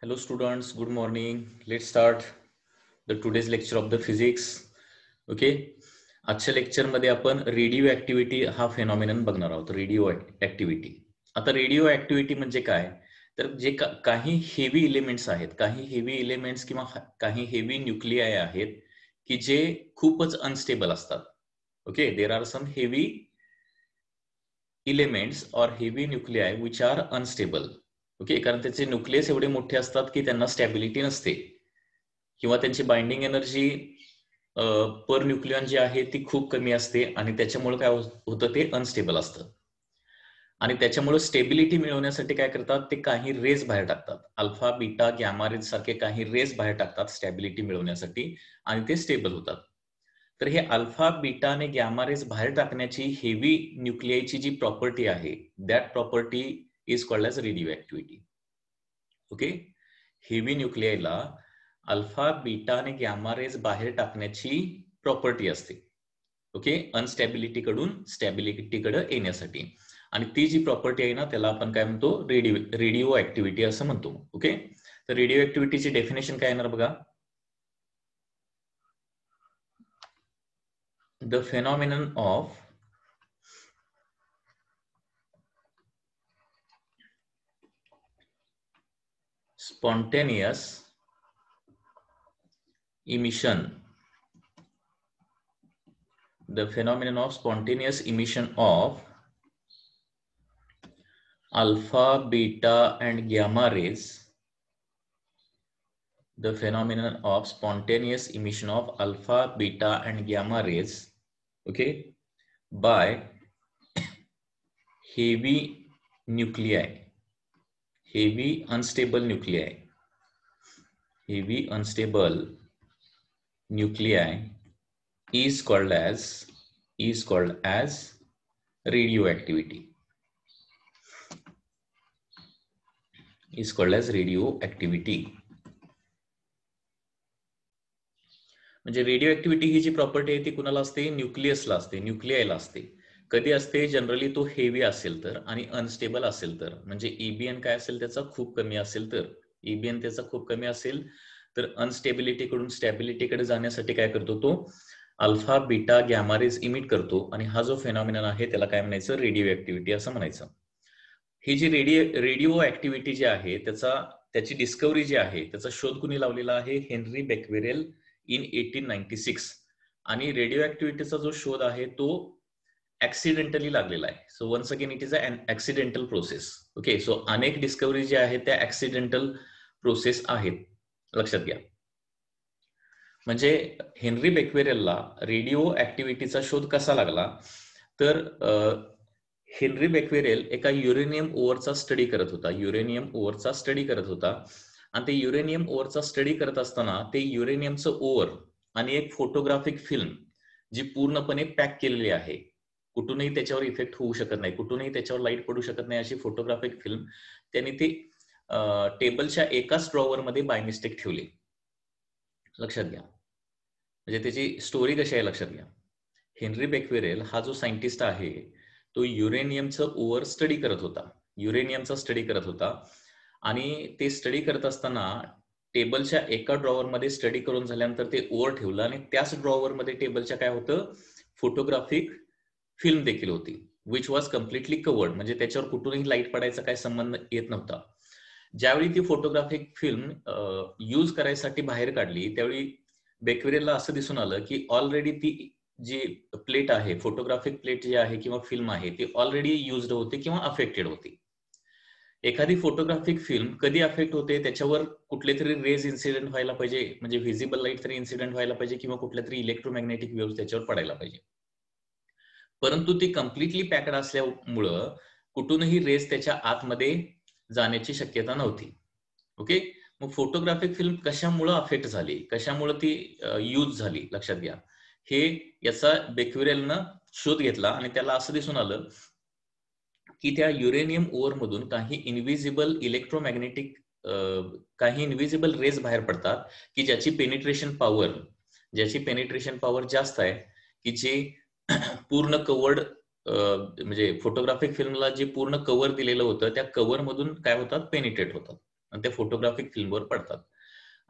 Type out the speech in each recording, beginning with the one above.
Hello students, good morning. Let's start the today's lecture of the physics. Okay. आजच्या lecture मध्ये आपण radio activity हा फेनॉमिनन बघणार आहोत. Radio activity. आता रेडिओ ऍक्टिव्हिटी म्हणजे काय? तर जे काही हेवी एलिमेंट्स आहेत, काही हेवी एलिमेंट्स किंवा काही हेवी न्यूक्लियाय आहेत की जे खूपच अनस्टेबल असतात. Okay, there are some heavy elements or heavy nuclei which are unstable. Okay, कारण त्याचे न्यूक्लियस एवढे मोठे असतात की त्यांना स्टॅबिलिटी नसते किंवा त्यांची बाइंडिंग एनर्जी पर न्यूक्लियॉन जी आहे ती खूप कमी असते आणि त्याच्यामुळे काय होतं ते अनस्टेबल असतं. आणि त्याच्यामुळे स्टेबिलिटी मिळवण्यासाठी काय करतात ते काही रेज बाहेर टाकतात. अल्फा बीटा गॅमा रेज सारखे काही रेज बाहेर टाकतात स्टॅबिलिटी मिळवण्यासाठी आणि ते स्टेबल होतात. तर हे अल्फा बीटा आणि गॅमा रेज बाहेर टाकण्याची हेवी न्यूक्लियाची जी प्रॉपर्टी आहे that property is called as radioactivity. Okay, heavy न्यूक्लियाला अल्फा बीटा आणि गॅमा रेज बाहेर टाकण्याची प्रॉपर्टी असते. ओके, अनस्टॅबिलिटी कडून स्टॅबिलिटीकडे येण्यासाठी. आणि ती जी प्रॉपर्टी आहे ना त्याला आपण काय म्हणतो रेडिओ ऍक्टिव्हिटी असं म्हणतो. ओके, तर रेडिओ ऍक्टिव्हिटीची डेफिनेशन काय येणार बघा. The phenomenon of spontaneous emission. The phenomenon of spontaneous emission of alpha, beta and gamma rays. The phenomenon of spontaneous emission of alpha, beta and gamma rays. Okay, by heavy nuclei. Heavy unstable nuclei. Heavy unstable nuclei is called as radioactivity. Is called as radioactivity. म्हणजे radio activity ही जी property आहे ती कुणाला असते? न्यूक्लियसला असते, न्यूक्लियाला असते. कधी असते? जनरली तो हेवी असेल तर आणि अनस्टेबल असेल तर. म्हणजे ईबीएन काय असेल त्याचा खूप कमी असेल तर. ईबीएन त्याचा खूप कमी असेल तर अनस्टेबिलिटी कडून स्टॅबिलिटीकडे जाण्यासाठी काय करतो तो? Alpha beta gamma rays emit करतो आणि हा जो फेनॉमिनन आहे त्याला काय म्हणायचं? रेडिओ ऍक्टिव्हिटी असं म्हणायचं. ही जी रेडिओ ऍक्टिव्हिटी जी आहे त्याची डिस्कव्हरी जी आहे त्याचा शोध कुणी लावलेला आहे? Henri Becquerel in 1896. आणि रेडिओ ऍक्टिव्हिटीचा जो शोध आहे तो ऍक्सिडेंटली लागलेला आहे. So once again it is an accidental process. Okay, so अनेक डिस्कव्हरी ज्या आहेत त्या ऍक्सिडेंटल प्रोसेस आहेत, लक्षात घ्या. म्हणजे हेनरी बेक्वेरेलला रेडिओ ऍक्टिव्हिटीचा शोध कसा लागला तर हेनरी बेक्वेरेल एका युरेनियम ओव्हरचा स्टडी करत होता. युरेनियम ओव्हरचा स्टडी करत होता आणि ते युरेनियम ओव्हरचा स्टडी करत असताना ते युरेनियमचं ओव्हर आणि एक फोटोग्राफिक फिल्म जी पूर्णपणे पॅक केलेली आहे, कुठूनही त्याच्यावर इफेक्ट होऊ शकत नाही, कुठूनही त्याच्यावर लाईट पडू शकत नाही अशी फोटोग्राफिक फिल्म त्यांनी ती टेबलच्या एकाच ड्रॉवर मध्ये बाय मिस्टेक ठेवली. लक्षात घ्या, म्हणजे त्याची स्टोरी कशी आहे लक्षात घ्या. हेनरी बेक्वेरेल हा जो सायंटिस्ट आहे तो युरेनियमचं ओव्हर स्टडी करत होता, युरेनियमचा स्टडी करत होता आणि ते स्टडी करत असताना टेबलच्या एका ड्रॉवर मध्ये स्टडी करून झाल्यानंतर ते ओव्हर ठेवलं आणि त्याच ड्रॉवर मध्ये टेबलच्या काय होतं? फोटोग्राफिक फिल्म देखील होती विच वॉज कम्प्लिटली कवर्ड. म्हणजे त्याच्यावर कुठूनही लाईट पडायचा काय संबंध येत नव्हता. ज्यावेळी ती फोटोग्राफिक फिल्म यूज करायसाठी बाहेर काढली त्यावेळी बेक्वेरेलला असं दिसून आलं की ऑलरेडी ती जी प्लेट आहे, फोटोग्राफिक प्लेट जी आहे किंवा फिल्म आहे ती ऑलरेडी युज्ड होती किंवा अफेक्टेड होती. एखादी फोटोग्राफिक फिल्म कधी अफेक्ट होते? त्याच्यावर कुठले तरी रेज इन्सिडेंट व्हायला पाहिजे, म्हणजे व्हिजिबल लाईट तरी इन्सिडेंट व्हायला पाहिजे किंवा कुठल्या तरी इलेक्ट्रोमॅग्नेटिक वेव्ह त्याच्यावर पडायला पाहिजे. परंतु ती कम्प्लिटली पॅक्ड असल्यामुळं कुठूनही रेज त्याच्या आतमध्ये जाण्याची शक्यता नव्हती. ओके, मग फोटोग्राफिक फिल्म कशामुळे अफेक्ट झाली, कशामुळे ती यूज झाली लक्षात घ्या. हे याचा बेक्वेरेलनं शोध घेतला आणि त्याला असं दिसून आलं की त्या युरेनियम ओव्हर मधून काही इनव्हिजिबल इलेक्ट्रोमॅग्नेटिक काही इनव्हिजिबल रेज बाहेर पडतात की ज्याची पेनिट्रेशन पॉवर जास्त आहे, की जे पूर्ण कवर्ड म्हणजे फोटोग्राफिक फिल्मला जे पूर्ण कव्हर दिलेलं होतं त्या कव्हर मधून काय होतात? पेनिट्रेट होतात. आणि ते फोटोग्राफिक फिल्मवर पडतात.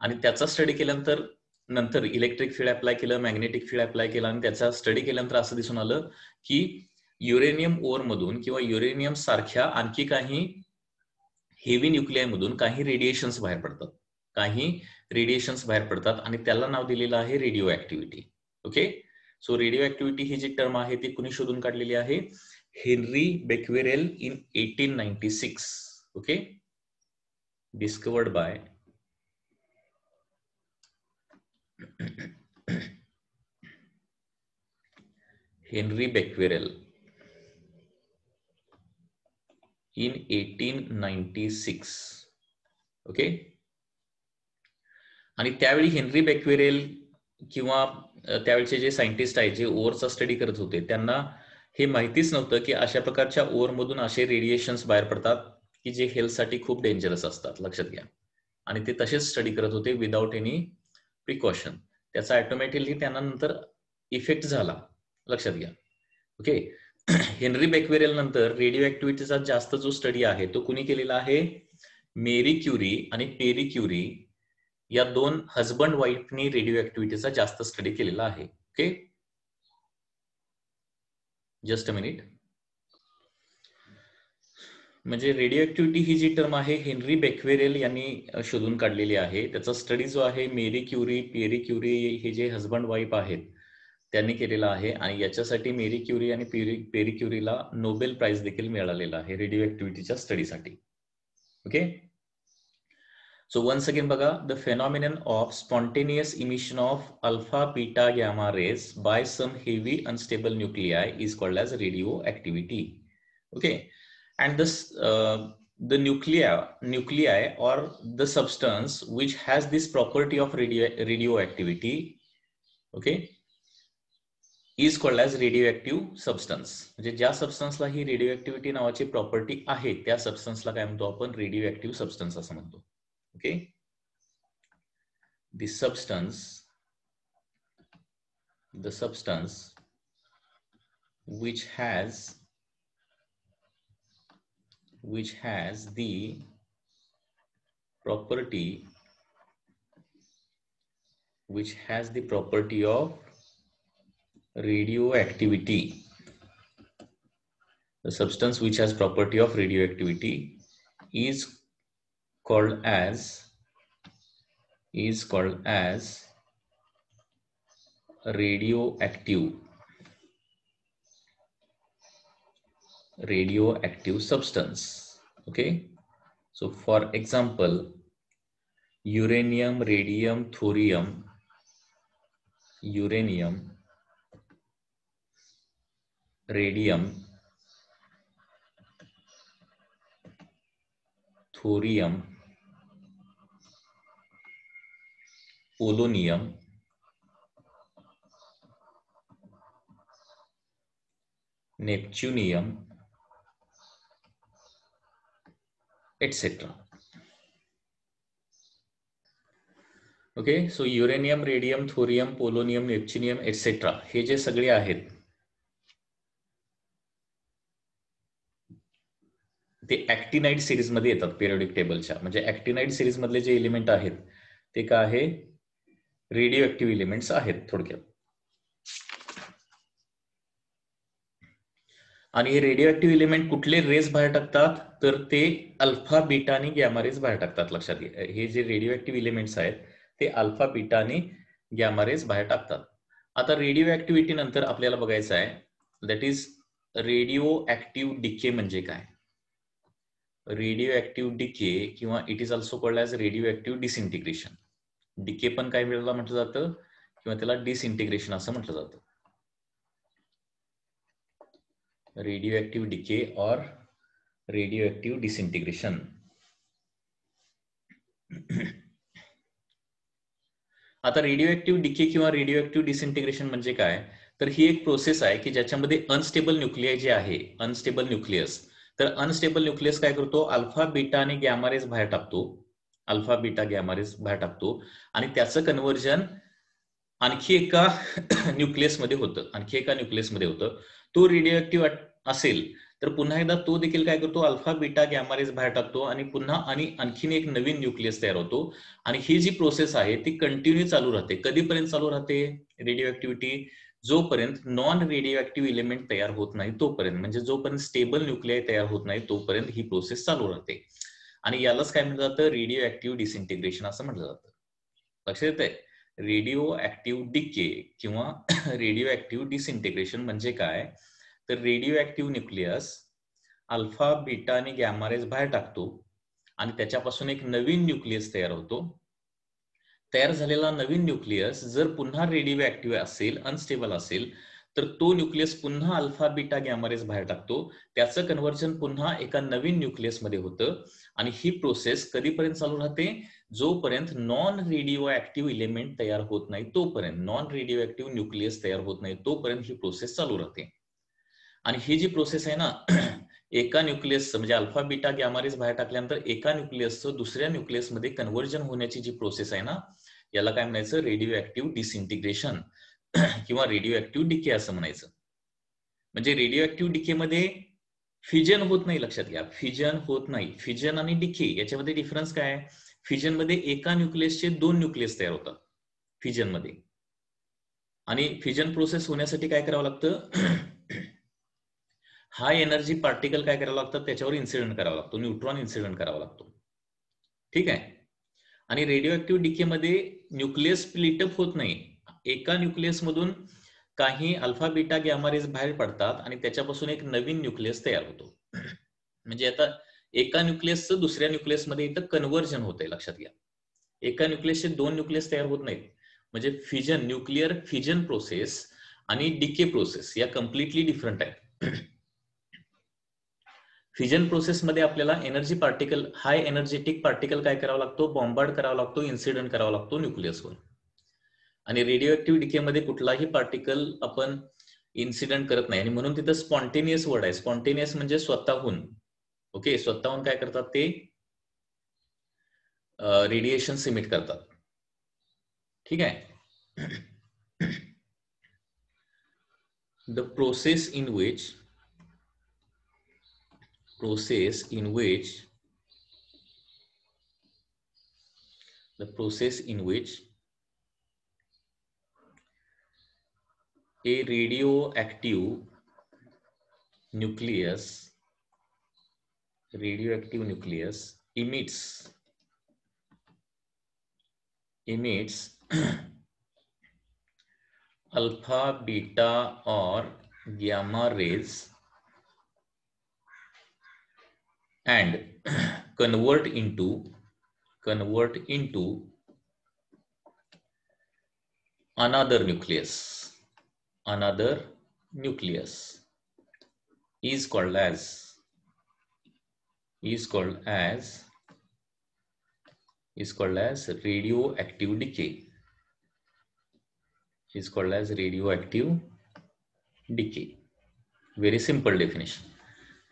आणि त्याचा स्टडी केल्यानंतर नंतर इलेक्ट्रिक फील्ड अप्लाय केलं, मॅग्नेटिक फील्ड अप्लाय केला आणि त्याचा स्टडी केल्यानंतर असं दिसून आलं की युरेनियम ओर मधून किंवा युरेनियम सारख्या आणखी काही हेवी न्यूक्लियाय मधून काही रेडिएशन्स बाहेर पडतात आणि त्याला नाव दिलेलं आहे radioactivity. Okay, so radioactivity ही जी टर्म आहे ती कुणी शोधून काढलेली आहे? Henri Becquerel in 1896. Okay, discovered by Henri Becquerel in 1896. Okay, आणि त्यावेळी हेनरी बेक्वेरेल किंवा त्यावेळचे जे सायंटिस्ट आहेत जे ओरचा स्टडी करत होते त्यांना हे माहितीच नव्हतं की अशा प्रकारच्या ओर मधून असे रेडिएशन्स बाहेर पडतात की जे हेल्थसाठी खूप डेंजरस असतात, लक्षात घ्या. आणि ते तसेच स्टडी करत होते विदाउट एनी प्रिकॉशन. त्याचा ऑटोमॅटिकली त्यांना नंतर इफेक्ट झाला, लक्षात घ्या. ओके, हेनरी बेक्वेरेल नंतर रेडिओ ऍक्टिव्हिटीचा जास्त जो स्टडी आहे तो कुणी केलेला आहे? मेरी क्युरी आणि पेरी क्युरी या दोन हजबंड वाईफनी रेडिओ ऍक्टिव्हिटीचा जास्त स्टडी केलेला आहे. Okay, just a minute. म्हणजे रेडिओ ऍक्टिव्हिटी ही जी टर्म आहे हेनरी बेक्वेरेल यांनी शोधून काढलेली आहे. त्याचा स्टडी जो आहे मेरी क्युरी, पेरी क्युरी हे जे हजबंड वाईफ आहेत त्यांनी केलेला आहे आणि याच्यासाठी मेरी क्युरी आणि पेरी क्युरीला नोबेल प्राइज देखील मिळालेला आहे रेडिओ ऍक्टिव्हिटीच्या स्टडीसाठी. ओके, सो वन्स अगेन बघा, the phenomenon of spontaneous emission of alpha beta gamma rays by some heavy unstable nuclei is called as radioactivity. Okay, and this the nuclei or the substance which has this property of radioactivity, okay, is called as radioactive substance. म्हणजे ज्या सबस्टन्सला ही radio नावाची property आहे त्या सबस्टन्सला काय म्हणतो आपण? Radio substance असं म्हणतो. Okay, the substance which has the property of radioactivity. The substance which has property of radioactivity is called as radioactive substance. Okay, so for example, uranium, radium, thorium, polonium, neptunium, etc. Okay, so uranium, radium, thorium, polonium, neptunium etcetera हे जे सगळे आहेत ते ऍक्टिनाइड series मध्ये येतात periodic टेबलच्या. म्हणजे ऍक्टिनाइड series मधले जे एलिमेंट आहेत ते काय आहे? रेडिओ ऍक्टिव्ह एलिमेंट्स आहेत थोडक्यात. आणि हे रेडिओ ऍक्टिव्ह एलिमेंट कुठले रेज बाहेर टाकतात? तर ते अल्फा, बीटा आणि गॅमा रेज बाहेर टाकतात. लक्षात घ्या, हे जे रेडिओ ऍक्टिव्ह एलिमेंट्स आहेत ते अल्फा, बीटा आणि गॅमा रेज बाहेर टाकतात. आता रेडिओ ऍक्टिव्हिटी नंतर आपल्याला बघायचं आहे, that is radioactive decay म्हणजे काय? रेडिओ ऍक्टिव्ह डिके किंवा it is also called as radioactive disintegration. Decay पण काय वेळेला म्हटलं जातं किंवा त्याला डिसइंटिग्रेशन असं म्हटलं जातं. रेडिओ डिके और रेडिओ डिसइंटिग्रेशन. आता रेडिओ डिके किंवा रेडिओ डिसइंटिग्रेशन म्हणजे काय? तर ही एक प्रोसेस आहे की ज्याच्यामध्ये अनस्टेबल न्यूक्लियाय जे आहे, अनस्टेबल न्यूक्लियस, तर अनस्टेबल न्यूक्लियस काय करतो? अल्फा, बीटा आणि गॅमा रेज बाहेर टाकतो. अल्फा, बीटा, गॅमा रेज बाहेर टाकतो आणि त्याचं कन्व्हर्जन आणखी एका न्यूक्लियसमध्ये होतं. तो रेडिओ असेल तर पुन्हा एकदा तो देखील काय करतो, अल्फा बीटा गॅमा रेज बाहेर टाकतो आणि पुन्हा आणखीन एक नवीन न्यूक्लियस तयार होतो. आणि ही जी प्रोसेस आहे ती कंटिन्यू चालू राहते. कधीपर्यंत चालू राहते रेडिओ ऍक्टिव्हिटी? जोपर्यंत नॉन रेडिओ ऍक्टिव्ह एलिमेंट तयार होत नाही तोपर्यंत, म्हणजे जोपर्यंत स्टेबल न्यूक्लियाय तयार होत नाही तोपर्यंत ही प्रोसेस चालू राहते. आणि यालाच काय म्हटलं जातं, रेडिओ ऍक्टिव्ह डिसइंटिग्रेशन असं म्हटलं जातं. लक्षात येतंय? रेडिओ ऍक्टिव्ह डिके किंवा रेडिओ ऍक्टिव्ह डिसइंटिग्रेशन म्हणजे काय, तर radio active nucleus alpha beta आणि गॅमा रेज बाहेर टाकतो आणि त्याच्यापासून एक नवीन न्यूक्लियस तयार होतो. तयार झालेला नवीन न्यूक्लियस जर पुन्हा रेडिओ ऍक्टिव्ह असेल, अनस्टेबल असेल, तर तो न्यूक्लियस पुन्हा अल्फा बीटा गॅमा रेज बाहेर टाकतो. त्याचं कन्व्हर्जन पुन्हा एका नवीन न्यूक्लियस मध्ये होतं. आणि ही प्रोसेस कधीपर्यंत चालू राहते, जोपर्यंत नॉन रेडिओ ऍक्टिव्ह एलिमेंट तयार होत नाही तोपर्यंत, नॉन रेडिओ ऍक्टिव्ह न्यूक्लियस तयार होत नाही तोपर्यंत ही प्रोसेस चालू राहते. आणि ही जी प्रोसेस आहे ना, एका न्यूक्लियसचं म्हणजे अल्फा बीटा गॅमा रेज बाहेर टाकल्यानंतर एका न्यूक्लियसचं दुसऱ्या न्यूक्लियसमध्ये कन्व्हर्जन होण्याची जी प्रोसेस आहे ना, याला काय म्हणायचं, रेडिओ ऍक्टिव्ह डिसइंटिग्रेशन किंवा रेडिओ ऍक्टिव्ह डिके असं म्हणायचं. म्हणजे रेडिओ ऍक्टिव्ह डिके मध्ये फिजन होत नाही, लक्षात घ्या, फिजन होत नाही. फिजन आणि डिके याच्यामध्ये डिफरन्स काय आहे? फिजन मध्ये एका न्यूक्लियसचे 2 न्यूक्लियस तयार होतात फिजन मध्ये. आणि फिजन प्रोसेस होण्यासाठी काय करावं लागतं, हाय एनर्जी पार्टिकल काय करावं लागतं, त्याच्यावर इन्सिडेंट करावा लागतो, न्यूट्रॉन इन्सिडेंट करावा लागतो. ठीक आहे. आणि रेडिओ ऍक्टिव्ह डिके मध्ये न्यूक्लियस स्प्लिटअप होत नाही. एका न्यूक्लियस मधून काही अल्फा बीटा गॅमा रेज बाहेर पडतात आणि त्याच्यापासून एक नवीन न्यूक्लियस तयार होतो. म्हणजे आता एका न्यूक्लियसचं दुसऱ्या न्यूक्लियस मध्ये इथं कन्व्हर्जन होतंय, लक्षात घ्या. एका न्यूक्लियसचे 2 न्यूक्लियस तयार होत नाहीत. म्हणजे फिजन, न्यूक्लिअर फिजन प्रोसेस आणि डिके प्रोसेस या कम्प्लिटली डिफरंट आहेत. फिजन प्रोसेसमध्ये आपल्याला एनर्जी पार्टिकल, हाय एनर्जेटिक पार्टिकल काय करावा लागतो, बॉम्बार्ड करावा लागतो, इन्सिडेंट करावा लागतो न्यूक्लियसवर. आणि रेडिओ ऍक्टिव्ह डिके मध्ये कुठलाही पार्टिकल आपण इन्सिडेंट करत नाही. आणि म्हणून तिथं स्पॉन्टेनियस वर्ड आहे. स्पॉन्टेनियस म्हणजे स्वतःहून. ओके, स्वतःहून काय करतात ते रेडिएशन सिमिट करतात. ठीक आहे. The process in which a radioactive nucleus emits alpha, beta or gamma rays and convert into another nucleus is called as radioactive decay. Very simple definition.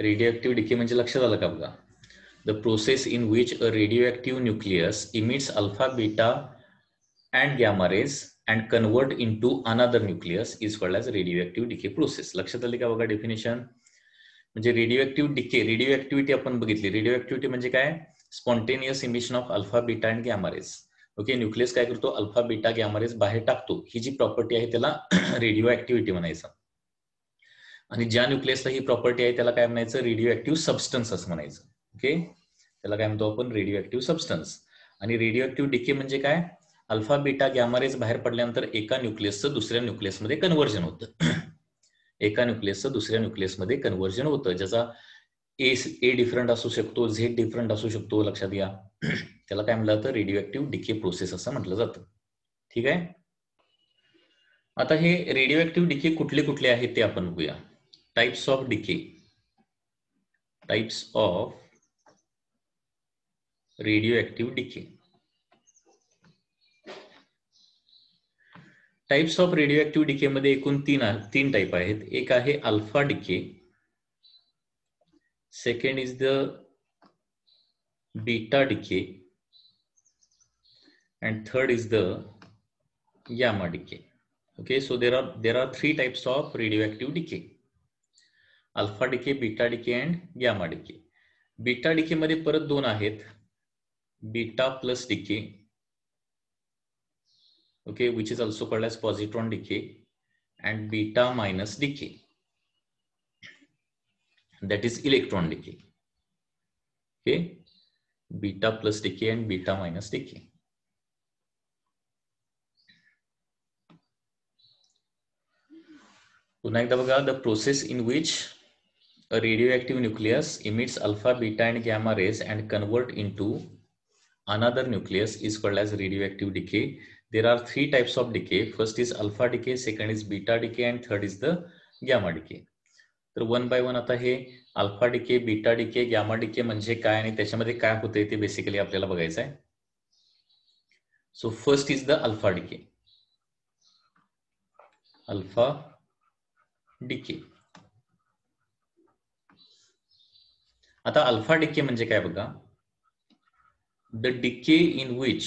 Radioactive decay म्हणजे लक्षात आलं का बघा. The process in which a radioactive nucleus emits alpha, beta and gamma rays and convert into another nucleus is called as radioactive decay process. लक्षात आली का बघा definition. म्हणजे रेडिओ डिके, रेडिओ ऍक्टिव्हिटी आपण बघितली. रेडिओ ऍक्टिव्हिटी म्हणजे काय, spontaneous emission of alpha beta and gamma rays. Okay, nucleus काय करतो, अल्फा बीटा गॅमा रेज बाहेर टाकतो. ही जी प्रॉपर्टी आहे त्याला रेडिओ ऍक्टिव्हिटी म्हणायचं. आणि ज्या न्यूक्लियसला ही प्रॉपर्टी आहे त्याला काय म्हणायचं, रेडिओ ऍक्टिव्ह सबस्टन्स असं म्हणायचं. ओके, त्याला काय म्हणतो आपण, रेडिओ ऍक्टिव्ह सबस्टन्स. आणि रेडिओ ऍक्टिव्ह डिके म्हणजे काय, अल्फा बीटा गॅमा रेज बाहेर पडल्यानंतर एका न्यूक्लियसचं दुसऱ्या न्यूक्लियसमध्ये कन्व्हर्जन होतं. एका न्यूक्लियसचं दुसऱ्या न्यूक्लियसमध्ये कन्व्हर्जन होतं, ज्याचा ए डिफरंट असू शकतो, झेड डिफरंट असू शकतो. लक्षात घ्या, त्याला काय म्हटलं जातं, रेडिओ ऍक्टिव्ह डिके प्रोसेस असं म्हटलं जातं. ठीक आहे. आता हे रेडिओ ऍक्टिव्ह डिके कुठले कुठले आहेत ते आपण बघूया. Types of radio active decay. Types of radio active decay मध्ये एकूण तीन टाइप आहेत. एक आहे alpha decay, second is the beta decay and third is the gamma decay. Okay, so there are 3 types of radioactive decay. Alpha decay, beta decay and gamma decay. Beta decay मध्ये परत दोन आहेत, beta plus decay, okay, which is also called as positron decay, and beta minus decay, that is electron decay. Okay, beta plus decay and beta minus decay. पुन्हा एकदा बघा, the process in which a radioactive nucleus emits alpha, beta and gamma rays and convert into another nucleus is called as radioactive decay. There are three types of decay. First is alpha decay, second is beta decay and third is the gamma decay. तर one by one आता हे alpha decay, beta decay, gamma decay म्हणजे काय आणि त्याच्यामध्ये काय होते ते बेसिकली आपल्याला बघायचं आहे. So first is the alpha decay. Alpha decay. आता अल्फा डिके म्हणजे काय बघा, the decay in which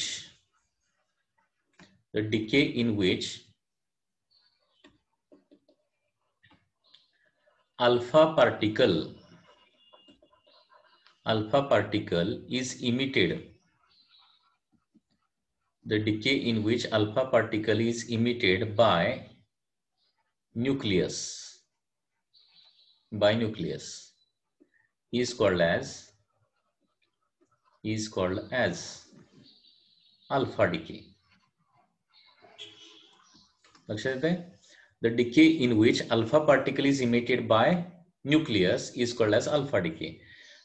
alpha particle is emitted. The decay in which alpha particle is emitted by nucleus is called as alpha decay. लक्षात येते? The decay in which alpha particle is emitted by nucleus is called as alpha decay.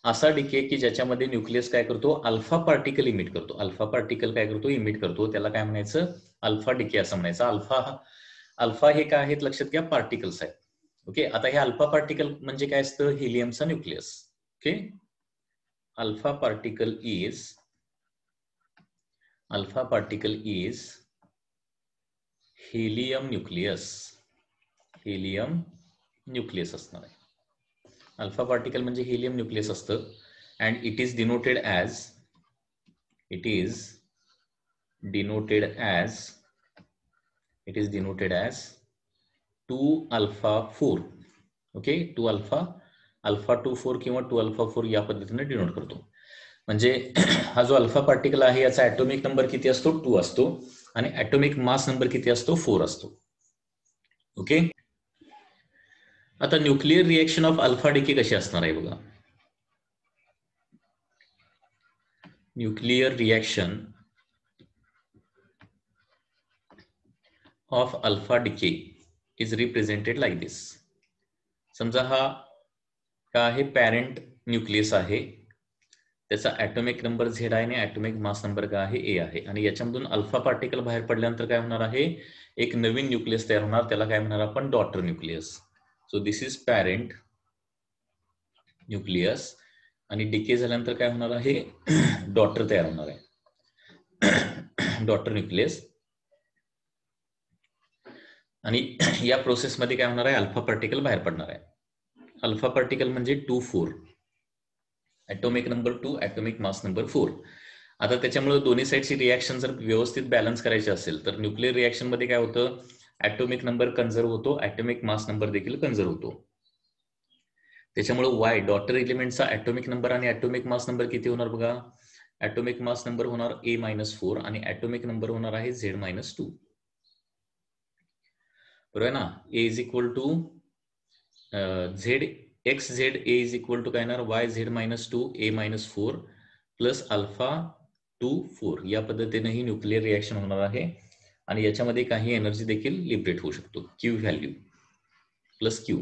असा decay की ज्याच्यामध्ये nucleus काय करतो, alpha particle emit करतो. Alpha particle काय करतो, इमिट करतो. त्याला काय म्हणायचं, अल्फा डिके असं म्हणायचं. अल्फा हे काय आहेत लक्षात घ्या, पार्टिकल्स आहेत. ओके, आता हे अल्फा पार्टिकल म्हणजे काय असतं, हिलियमचा nucleus. Okay, alpha particle is helium nucleus असणार आहे. अल्फा पार्टिकल म्हणजे हिलियम न्यूक्लियस असतं. And it is denoted as 2α4. Okay, 2α4 किंवा 2α4 या पद्धतीने डिनोट करतो. म्हणजे हा जो अल्फा पार्टिकल आहे याचा ऍटोमिक नंबर किती असतो, 2 असतो आणि ऍटोमिक मास नंबर किती असतो, 4 असतो. ओके, आता nuclear reaction of alpha decay कशी असणार आहे बघा. Nuclear reaction of alpha decay is represented like this. समजा हा काय आहे, पॅरेंट न्यूक्लियस आहे, त्याचा ऍटोमिक नंबर झेड आहे आणि ऍटोमिक मास नंबर काय आहे, ए आहे. आणि याच्यामधून अल्फा पार्टिकल बाहेर पडल्यानंतर काय होणार आहे, एक नवीन न्यूक्लियस तयार होणार. त्याला काय म्हणणार आपण, daughter nucleus. So this is parent nucleus आणि डिके झाल्यानंतर काय होणार आहे, डॉटर तयार होणार आहे, डॉटर न्यूक्लियस. आणि या प्रोसेसमध्ये काय होणार आहे, अल्फा पार्टिकल बाहेर पडणार आहे. अल्फा पार्टिकल म्हणजे 2,4, atomic number 2, atomic mass number 4. आता त्याच्यामुळे दोन्ही साईडची रिएक्शन जर व्यवस्थित बॅलन्स करायची असेल तर न्यूक्लियर रिएक्शन मध्ये काय होतं, ऍटोमिक नंबर कन्झर्व होतो, ऍटोमिक मास नंबर देखील कन्झर्व होतो. त्याच्यामुळे वाय डॉटर एलिमेंटचा ऍटोमिक नंबर आणि ऍटोमिक मास नंबर किती होणार बघा. ऍटोमिक मास नंबर होणार A-4 आणि ऍटोमिक नंबर होणार आहे Z-2. बरोबर आहे ना. A is equal to XZ A is equal to काय येणार, YZ-2 A-4 प्लस अल्फा 2,4. या पद्धतीने ही न्यूक्लियर रिएक्शन होणार आहे आणि याच्यामध्ये काही एनर्जी देखील लिबरेट होऊ शकतो. Q value plus Q.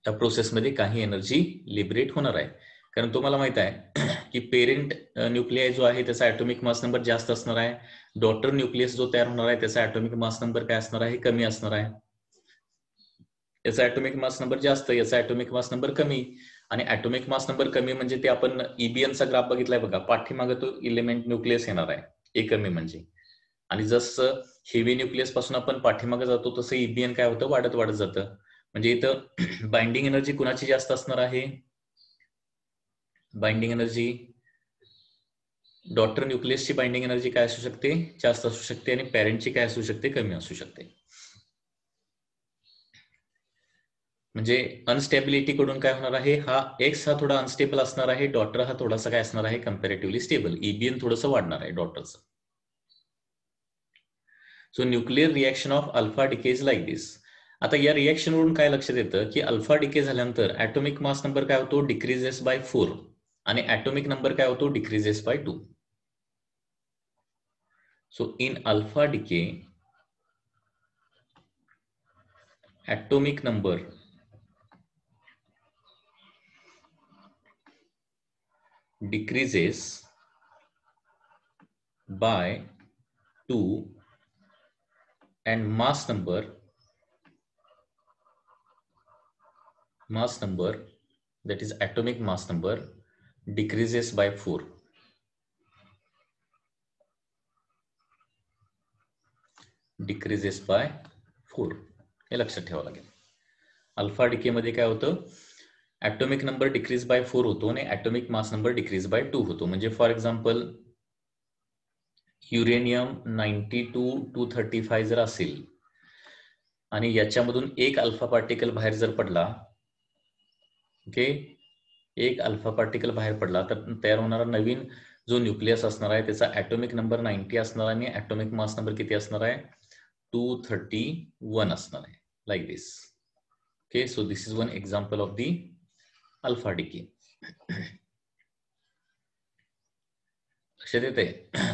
या प्रोसेसमध्ये काही एनर्जी लिबरेट होणार आहे. कारण तुम्हाला माहित आहे की पेरेंट न्यूक्लियाय जो आहे त्याचा ऍटोमिक मास नंबर जास्त असणार आहे. डॉटर न्यूक्लियस जो तयार होणार आहे त्याचा ऍटोमिक मास नंबर काय असणार आहे, कमी असणार आहे. याचा ऍटोमिक मास नंबर जास्त, याचा ऍटोमिक मास नंबर कमी. आणि ऍटोमिक मास नंबर कमी म्हणजे ते आपण EBNचा ग्राफ बघितलाय बघा, पाठीमागे तो इलेमेंट न्यूक्लियस येणार आहे, ए कमी म्हणजे. आणि जसं हेवी न्यूक्लियस पासून आपण पाठीमागे जातो तसं EBN काय होतं, वाढत वाढत जातं. म्हणजे इथं बाइंडिंग एनर्जी कुणाची जास्त असणार आहे, बाइंडिंग एनर्जी डॉटर न्यूक्लियसची बाइंडिंग एनर्जी काय असू शकते, जास्त असू शकते आणि पॅरेंटची काय असू शकते, कमी असू शकते. म्हणजे अनस्टेबिलिटी कडून काय होणार आहे, हा एक्स हा थोडा अनस्टेबल असणार आहे, डॉटर हा थोडासा काय असणार आहे, कम्पॅरेटिव्हली स्टेबल. ईबीएन थोडंसं वाढणार आहे डॉटरचं. So nuclear reaction of alpha decay is like this. आता या रिएक्शन वरून काय लक्षात येतं की अल्फा डिके झाल्यानंतर ऍटॉमिक मास नंबर काय होतो, डिक्रीजेस बाय 4 आणि ऍटॉमिक नंबर काय होतो, decreases by 2. So in alpha decay atomic number decreases by 2 and mass number that is atomic mass number decreases by 4. decreases by 4 हे लक्षात ठेवावं लागेल. अल्फा डिके मध्ये काय होतं, ऍटॉमिक नंबर डिक्रीज बाय 4 होतो आणि atomic mass number decrease by 2 होतो. म्हणजे फॉर एक्झाम्पल युरेनियम 92-235 जर असेल आणि याच्यामधून एक अल्फा पार्टिकल बाहेर जर पडला, ओके, एक अल्फा पार्टिकल बाहेर पडला तर तयार होणारा नवीन जो न्यूक्लियस असणार आहे त्याचा ऍटॉमिक नंबर 90 असणार आणि ऍटॉमिक मास नंबर किती असणार आहे, 231 असणार आहे, like this. Okay, so this is one example of the alpha decay. लक्षात येते.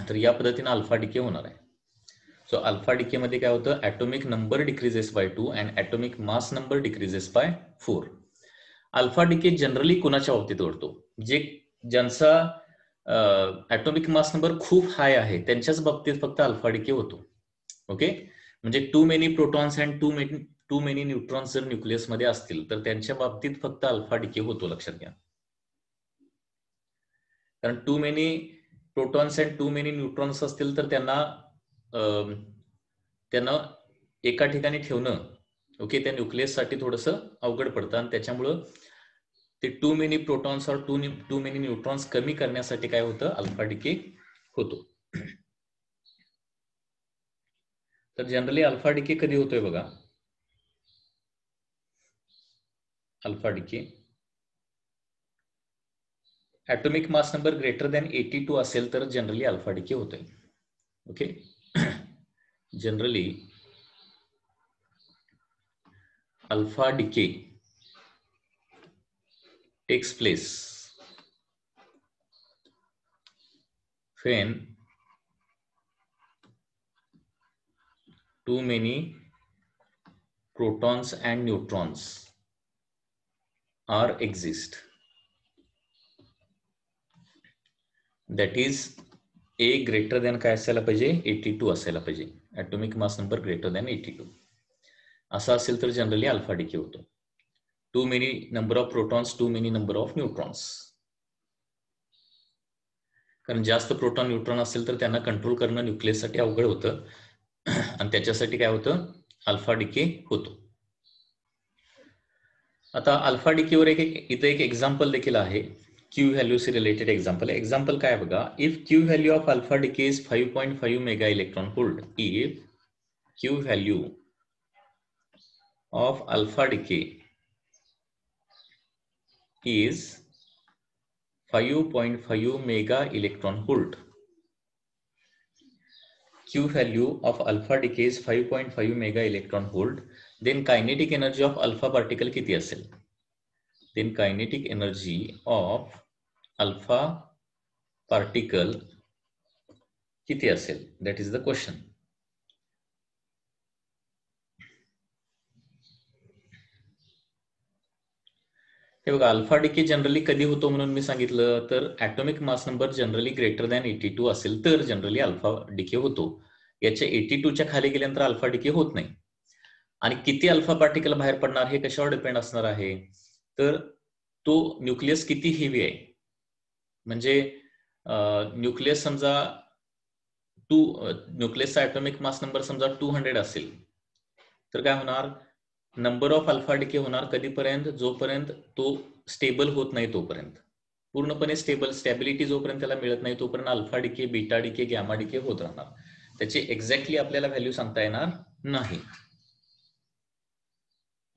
तर या पद्धतीने अल्फा डिके होणार आहे. सो अल्फा डिके मध्ये काय होतं, atomic number decreases by 2 and atomic mass number decreases by 4. Alpha decay generally कोणाच्या बाबतीत घडतो, ज्यांचा ऍटॉमिक मास नंबर खूप हाय आहे त्यांच्याच बाबतीत फक्त अल्फा डिके होतो. ओके, म्हणजे too many protons and too many neutrons जर न्यूक्लियस मध्ये असतील तर त्यांच्या बाबतीत फक्त अल्फा डिके होतो, लक्षात घ्या. कारण too many protons and too many neutrons असतील तर त्यांना एका ठिकाणी ठेवणं, ओके, त्या न्यूक्लियस साठी थोडंसं अवघड पडतं आणि त्याच्यामुळं ते टू मेनी प्रोटॉन्स और टू मेनी न्यूट्रॉन्स कमी करण्यासाठी काय होतं, अल्फा डिके होतो. तर जनरली अल्फा डिके कधी होतोय बघा, alpha decay atomic mass number greater than 82 असेल तर जनरली अल्फा डिके होतोय. Okay, generally alpha decay takes place when too many protons and neutrons are exist, that is A greater than काय असायला पाहिजे, 82 असायला पाहिजे. Atomic mass number greater than 82 असं असेल तर जनरली अल्फा डिके होतो. Too many number of protons, too many number of neutrons. कारण जास्त प्रोटॉन न्यूट्रॉन असेल तर त्यांना कंट्रोल करणं न्यूक्लियस साठी अवघड होतं आणि त्याच्यासाठी काय होतं, अल्फा डिके होतो. आता अल्फा डिकेवर इथे एक एक्झाम्पल देखील आहे, क्यू व्हॅल्यूशी रिलेटेड एक्झाम्पल काय बघा. If Q value of alpha decay is 5.5 mega electron volt, if Q value of alpha decay is 5.5 mega electron volt. Q value of alpha decay is 5.5 mega electron volt. Then kinetic energy of alpha particle किती असेल? Then kinetic energy of alpha particle किती असेल? That is the question. हे बघा, alpha decay generally कधी होतो म्हणून मी सांगितलं तर atomic mass number generally greater than 82 असेल तर जनरली अल्फा डिके होतो. याच्या 82च्या खाली गेल्यानंतर अल्फा डिके होत नाही. आणि किती अल्फा पार्टिकल बाहेर पडणार हे कशावर डिपेंड असणार आहे, तर तो न्यूक्लियस किती हेवी आहे. म्हणजे न्यूक्लियस समजा न्यूक्लियसचा ऍटॉमिक मास नंबर समजा 200 असेल तर काय होणार, नंबर ऑफ अल्फा डिके होणार कधीपर्यंत, जोपर्यंत तो स्टेबल होत नाही तोपर्यंत. पूर्णपणे स्टॅबिलिटी जोपर्यंत त्याला मिळत नाही तोपर्यंत alpha decay, beta decay, gamma decay होत राहणार. त्याची एक्झॅक्टली आपल्याला व्हॅल्यू सांगता येणार नाही.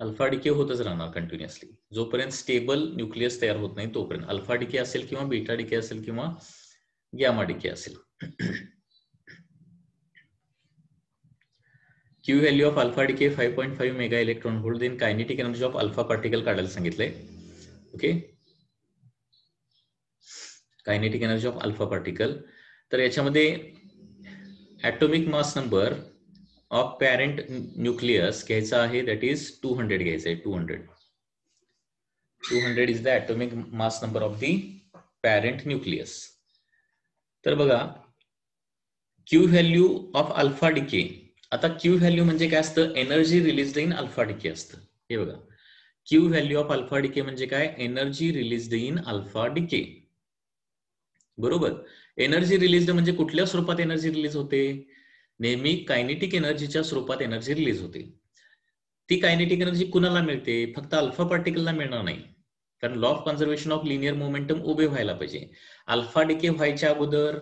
अल्फा डिके होतच राहणार कंटिन्युअसली जोपर्यंत स्टेबल न्यूक्लियस तयार होत नाही तोपर्यंत. अल्फा डिके असेल किंवा बीटा डिके असेल किंवा गॅमा डिके असेल. Q value of alpha decay 5.5 mega electron volt. Then kinetic energy of alpha particle काढायला सांगितलंय. ओके, kinetic energy of alpha particle. तर याच्यामध्ये atomic mass number of parent nucleus घ्यायचा आहे, दॅट इज 200 घ्यायचा आहे. 200 is the atomic mass number of the parent nucleus. तर बघा Q value of alpha decay. आता क्यू व्हॅल्यू म्हणजे काय असतं, energy release in alpha decay असतं. हे बघा Q value of alpha decay म्हणजे काय, energy release in alpha decay. बरोबर. एनर्जी रिलीज म्हणजे कुठल्या स्वरूपात एनर्जी रिलीज होते, नेहमी कायनेटिक एनर्जीच्या स्वरूपात एनर्जी रिलीज होते. ती कायनेटिक एनर्जी कुणाला मिळते, फक्त अल्फा पार्टिकलला मिळणार नाही, कारण law of conservation of linear momentum उभे व्हायला पाहिजे. अल्फा डिके व्हायच्या अगोदर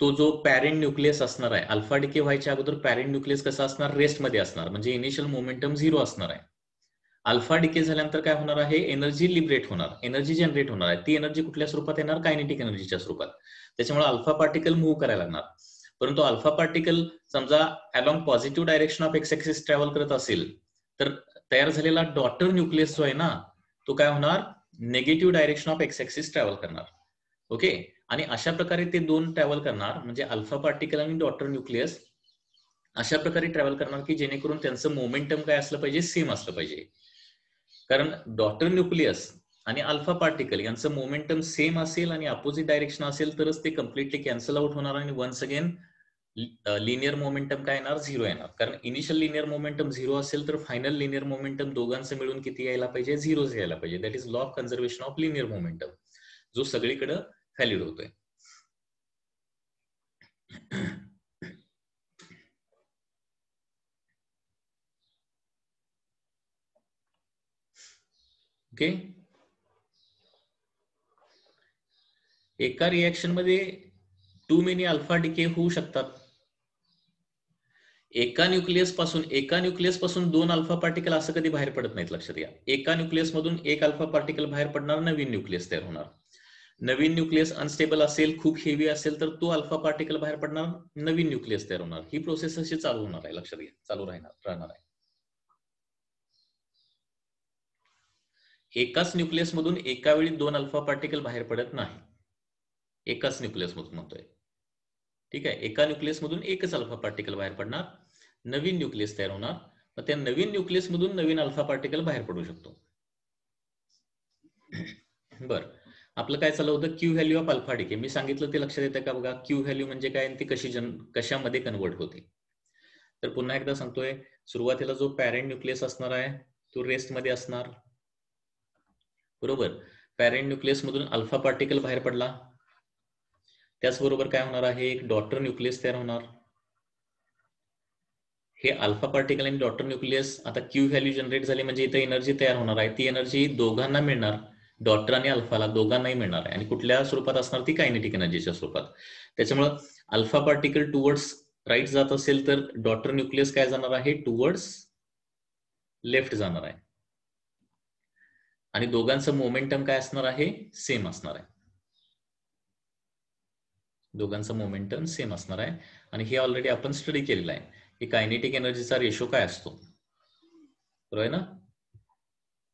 तो जो पॅरेंट न्यूक्लियस असणार आहे, अल्फा डिके व्हायच्या अगोदर पॅरेंट न्यूक्लियस कसा असणार, रेस्ट मध्ये असणार, म्हणजे इनिशियल मोमेंटम 0 असणार आहे. अल्फा डिके झाल्यानंतर काय होणार आहे, एनर्जी लिबरेट होणार, एनर्जी जनरेट होणार आहे. ती एनर्जी कुठल्या स्वरूपात येणार, कायनेटिक एनर्जीच्या स्वरूपात. त्याच्यामुळे अल्फा पार्टिकल मूव्ह करायला लागणार. परंतु अल्फा पार्टिकल समजा along positive direction of x axis travel करत असेल तर तयार झालेला डॉटर न्यूक्लियस जो आहे ना, तो काय होणार, negative direction of x axis travel करणार. ओके, आणि अशा प्रकारे ते दोन ट्रॅव्हल करणार, म्हणजे अल्फा पार्टिकल आणि डॉटर न्यूक्लियस अशा प्रकारे ट्रॅव्हल करणार की जेणेकरून त्यांचं मोमेंटम काय असलं पाहिजे, सेम असलं पाहिजे. कारण डॉटर न्यूक्लियस आणि अल्फा पार्टिकल यांचं मोमेंटम सेम असेल आणि अपोजिट डायरेक्शन असेल तरच ते कम्प्लिटली कॅन्सल आउट होणार आणि वन्स अगेन लिनियर मोमेंटम काय येणार, 0 येणार. कारण इनिशियल लिनियर मोमेंटम 0 असेल तर फायनल लिनियर मोमेंटम दोघांचं मिळून किती यायला पाहिजे, 0 यायला पाहिजे. That is law of conservation of linear momentum, जो सगळीकडे व्हॅलिड होतोय. ओके, एका रिएक्शन मध्ये टू मेनी अल्फा डिके होऊ शकतात. एका न्यूक्लियस पासून 2 अल्फा पार्टिकल असं कधी बाहेर पडत नाहीत, लक्षात घ्या. एका न्यूक्लियस मधून 1 अल्फा पार्टिकल बाहेर पडणार, नवीन न्यूक्लियस तयार होणार. नवीन न्यूक्लियस अनस्टेबल असेल, खूप हेवी असेल तर तो अल्फा पार्टिकल बाहेर पडणार, नवीन न्यूक्लियस तयार होणार. ही प्रोसेस अशी चालू होणार आहे, लक्षात घ्या, चालू राहणार आहे. एकाच न्यूक्लियस मधून एका वेळी 2 अल्फा पार्टिकल बाहेर पडत नाही. एकाच न्यूक्लियस मधून म्हणतोय, ठीक आहे. एका न्यूक्लियस मधून एकच अल्फा पार्टिकल बाहेर पडणार, नवीन न्यूक्लियस तयार होणार, मग त्या नवीन न्यूक्लियस मधून नवीन अल्फा पार्टिकल बाहेर पडू शकतो. बर, आपलं काय चाललं होतं, Q value of alpha decay. मी सांगितलं ते लक्षात येतं का बघा, क्यू व्हॅल्यू म्हणजे काय, ती कशामध्ये कन्वर्ट होते. तर पुन्हा एकदा सांगतोय, सुरुवातीला जो पॅरेंट न्यूक्लियस असणार आहे तो रेस्ट मध्ये असणार, बरोबर. पॅरेंट न्यूक्लियस मधून अल्फा पार्टिकल बाहेर पडला, त्याचबरोबर काय होणार आहे, एक डॉटर न्यूक्लियस तयार होणार. हे अल्फा पार्टिकल आणि डॉटर न्यूक्लियस, आता क्यू व्हॅल्यू जनरेट झाली म्हणजे इथे एनर्जी तयार होणार आहे. ती एनर्जी दोघांना मिळणार, डॉटर आणि अल्फाला दोघांनाही मिळणार आहे. आणि कुठल्या स्वरूपात असणार, ती कायनेटिक एनर्जीच्या स्वरूपात. त्याच्यामुळे अल्फा पार्टिकल टुवर्ड्स राईट जात असेल तर डॉटर न्यूक्लियस काय जाणार आहे, टुवर्ड्स लेफ्ट जाणार आहे. आणि दोघांचं मोमेंटम काय असणार आहे, सेम असणार आहे. दोघांचं मोमेंटम सेम असणार आहे. आणि हे ऑलरेडी आपण स्टडी केलेलं आहे की कायनेटिक एनर्जीचा रेशो काय असतो, बरोबर आहे ना.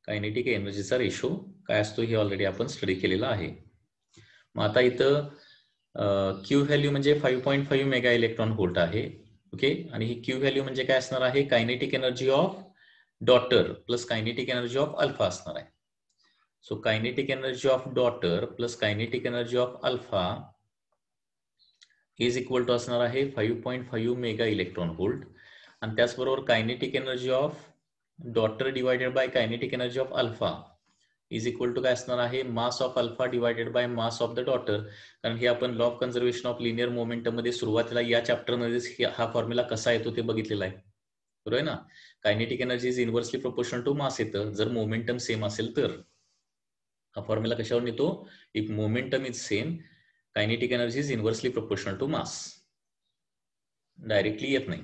कायनेटिक एनर्जीचा रेशो काय असतो हे ऑलरेडी आपण स्टडी केलेला आहे. मग आता इथं क्यू व्हॅल्यू म्हणजे 5.5 मेगा इलेक्ट्रॉन व्होल्ट आहे. ओके, आणि ही क्यू व्हॅल्यू म्हणजे काय असणार आहे, kinetic energy of daughter plus kinetic energy of alpha असणार आहे. So kinetic energy of daughter plus kinetic energy of alpha is equal to असणार आहे 5.5 मेगा इलेक्ट्रॉन व्होल्ट. आणि त्याचबरोबर kinetic energy of daughter divided by kinetic energy of alpha is equal to काय असणार आहे, mass of alpha divided by mass of the daughter. कारण हे आपण law of conservation of linear momentum मध्ये सुरुवातीला या चॅप्टर मध्ये हा फॉर्म्युला कसा येतो ते बघितलेला आहे, बरोबर आहे ना. Kinetic energy is inversely proportional to mass येतं जर मोमेंटम सेम असेल तर. हा फॉर्म्युला कशावर येतो, if momentum is same kinetic energy is inversely proportional to mass. Directly येत नाही.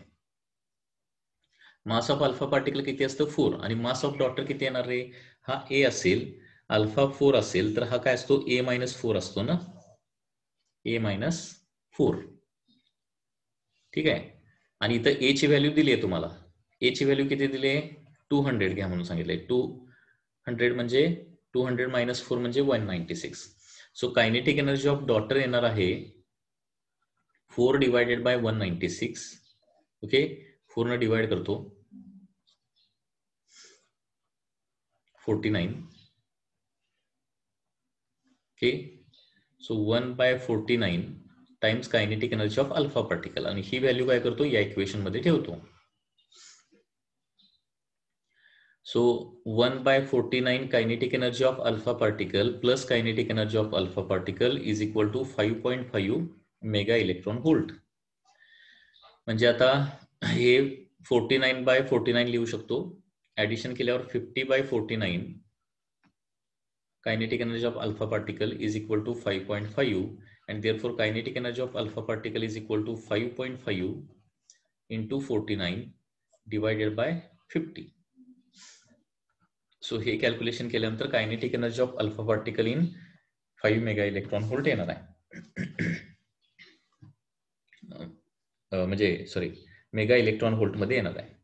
मास ऑफ अल्फा पार्टिकल किती असतं 4 आणि मास ऑफ डॉटर किती येणार रे हा ए असेल अल्फा 4 असेल तर हा काय असतो A-4 असतो ना A-4 ठीक आहे आणि इथं ए ची व्हॅल्यू दिली आहे तुम्हाला ए ची व्हॅल्यू किती दिली आहे 200 घ्या म्हणून सांगितलंय 200 म्हणजे 200 - 4 म्हणजे 196 so kinetic energy of daughter येणार आहे 4 डिवायडेड बाय 196 ओके 4 ने डिवाइड करतो 49 okay so 1/49 times kinetic energy of alpha particle आणि ही व्हॅल्यू काय करतो या इक्वेशन मध्ये ठेवतो so 1/49 kinetic energy of alpha particle plus kinetic energy of alpha particle is equal to 5.5 mega electron volt म्हणजे आता हे 49/49 लिहू शकतो ऍडिशन केल्यावर 50/49 kinetic energy of alpha particle is equal to 5.5 and therefore kinetic energy of alpha particle is equal to 5.5 into 49 divided by 50 so हे calculation केल्यानंतर kinetic energy of alpha particle in 5 mega electron volt येणार आहे म्हणजे sorry mega electron volt मध्ये येणार आहे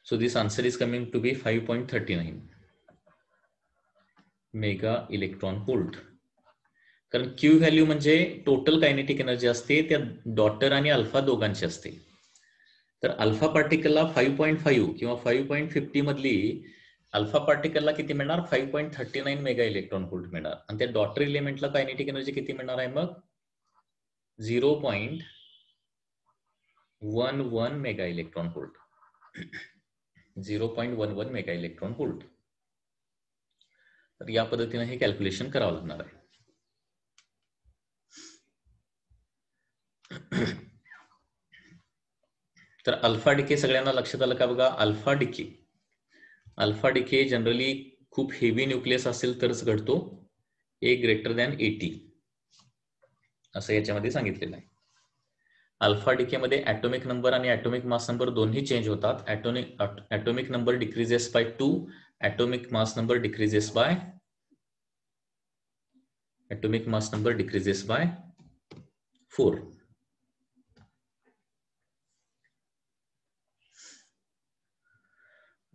so this answer is coming to be 5.39 mega electron volt कारण Q value म्हणजे टोटल कायनेटिक एनर्जी असते त्या डॉटर आणि अल्फा दोघांची असते तर अल्फा पार्टिकलला 5.5 किंवा 5.50 मधली अल्फा पार्टिकलला किती मिळणार 5.39 मेगा इलेक्ट्रॉन व्होल्ट मिळणार आणि त्या डॉटर एलिमेंटला कायनेटिक एनर्जी किती मिळणार आहे मग 0.11 mega electron volt 0.11 mega electron volt तर या पद्धतीने हे कॅल्क्युलेशन करावं लागणार आहे तर अल्फा डिके सगळ्यांना लक्षात आलं का बघा अल्फा डिके जनरली खूप हेवी न्यूक्लियस असेल तरच घडतो ए ग्रेटर दॅन 80 असं याच्यामध्ये सांगितलेलं आहे अल्फा डिके मध्ये ऍटॉमिक नंबर आणि ऍटॉमिक मास नंबर दोन्ही चेंज होतात atomic number decreases by 2 atomic mass number decreases by 4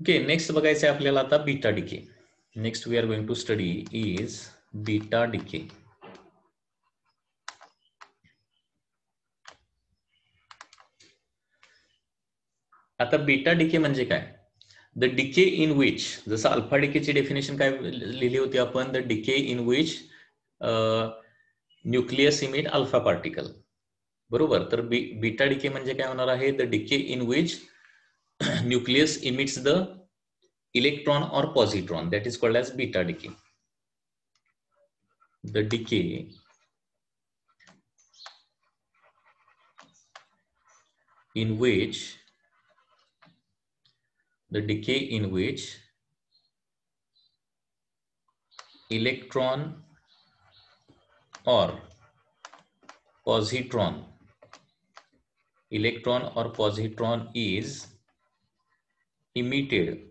okay next बघायचं आहे आपल्याला आता beta decay next we are going to study is beta decay आता बीटा डिके म्हणजे काय द डिके इन विच जसं अल्फा डिकेची डेफिनेशन काय लिहिली होती आपण the decay in which nucleus emit alpha particle बरोबर तर बीटा डिके म्हणजे काय होणार आहे the decay in which nucleus emits the electron or positron that is called as beta decay the decay in which electron or positron is emitted